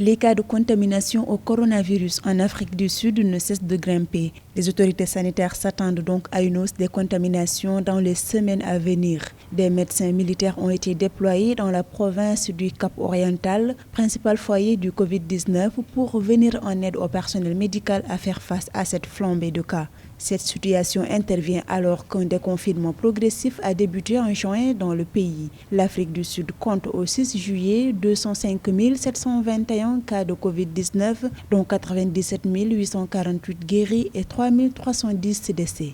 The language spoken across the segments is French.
Les cas de contamination au coronavirus en Afrique du Sud ne cessent de grimper. Les autorités sanitaires s'attendent donc à une hausse des contaminations dans les semaines à venir. Des médecins militaires ont été déployés dans la province du Cap-Oriental, principal foyer du Covid-19, pour venir en aide au personnel médical à faire face à cette flambée de cas. Cette situation intervient alors qu'un déconfinement progressif a débuté en juin dans le pays. L'Afrique du Sud compte au 6 juillet 205 721 cas de Covid-19, dont 97 848 guéris et 3 310 décès.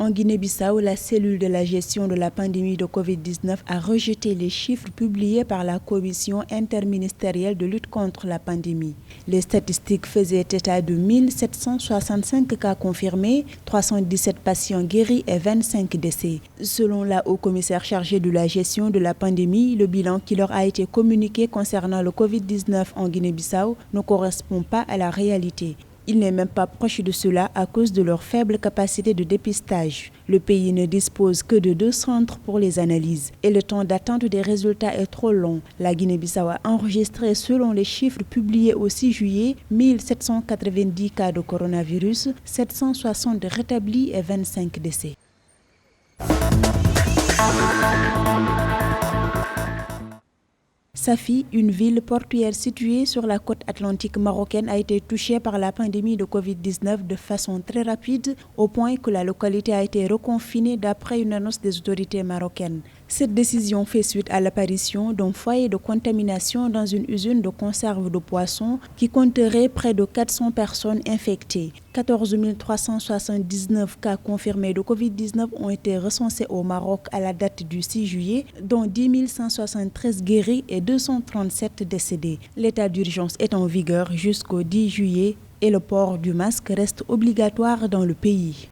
En Guinée-Bissau, la cellule de la gestion de la pandémie de Covid-19 a rejeté les chiffres publiés par la Commission interministérielle de lutte contre la pandémie. Les statistiques faisaient état de 1765 cas confirmés, 317 patients guéris et 25 décès. Selon la haut-commissaire chargée de la gestion de la pandémie, le bilan qui leur a été communiqué concernant le Covid-19 en Guinée-Bissau ne correspond pas à la réalité. Il n'est même pas proche de cela à cause de leur faible capacité de dépistage. Le pays ne dispose que de 2 centres pour les analyses et le temps d'attente des résultats est trop long. La Guinée-Bissau a enregistré, selon les chiffres publiés au 6 juillet, 1790 cas de coronavirus, 760 rétablis et 25 décès. Safi, une ville portuaire située sur la côte atlantique marocaine, a été touchée par la pandémie de Covid-19 de façon très rapide, au point que la localité a été reconfinée d'après une annonce des autorités marocaines. Cette décision fait suite à l'apparition d'un foyer de contamination dans une usine de conserve de poissons qui compterait près de 400 personnes infectées. 14 379 cas confirmés de Covid-19 ont été recensés au Maroc à la date du 6 juillet, dont 10 173 guéris et 237 décédés. L'état d'urgence est en vigueur jusqu'au 10 juillet et le port du masque reste obligatoire dans le pays.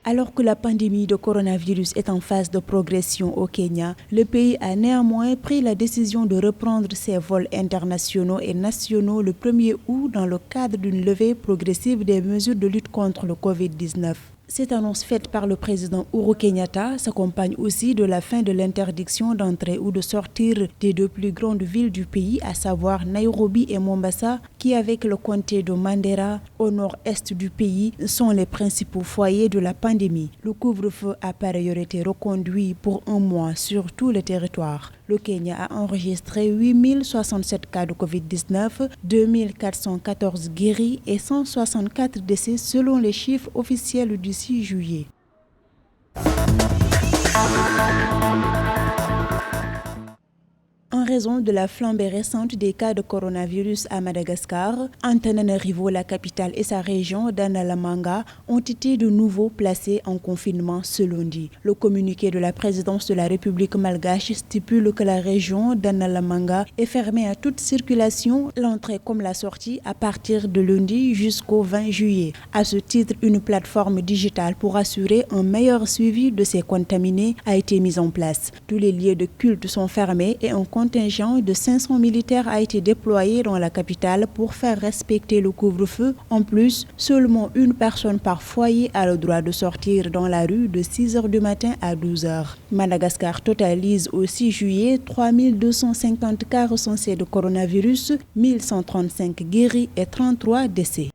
Alors que la pandémie de coronavirus est en phase de progression au Kenya, le pays a néanmoins pris la décision de reprendre ses vols internationaux et nationaux le 1er août dans le cadre d'une levée progressive des mesures de lutte contre le Covid-19. Cette annonce faite par le président Uhuru Kenyatta s'accompagne aussi de la fin de l'interdiction d'entrer ou de sortir des 2 plus grandes villes du pays, à savoir Nairobi et Mombasa, qui avec le comté de Mandera au nord-est du pays sont les principaux foyers de la pandémie. Le couvre-feu a par ailleurs été reconduit pour 1 mois sur tout le territoire. Le Kenya a enregistré 8067 cas de Covid-19, 2414 guéris et 164 décès selon les chiffres officiels du 6 juillet. En raison de la flambée récente des cas de coronavirus à Madagascar, Antananarivo, la capitale, et sa région d'Analamanga ont été de nouveau placés en confinement ce lundi. Le communiqué de la présidence de la République malgache stipule que la région d'Analamanga est fermée à toute circulation, l'entrée comme la sortie, à partir de lundi jusqu'au 20 juillet. À ce titre, une plateforme digitale pour assurer un meilleur suivi de ces contaminés a été mise en place. Tous les lieux de culte sont fermés et un contingent de 500 militaires a été déployé dans la capitale pour faire respecter le couvre-feu. En plus, seulement une personne par foyer a le droit de sortir dans la rue de 6 h du matin à 12 h. Madagascar totalise au 6 juillet 3250 cas recensés de coronavirus, 1135 guéris et 33 décès.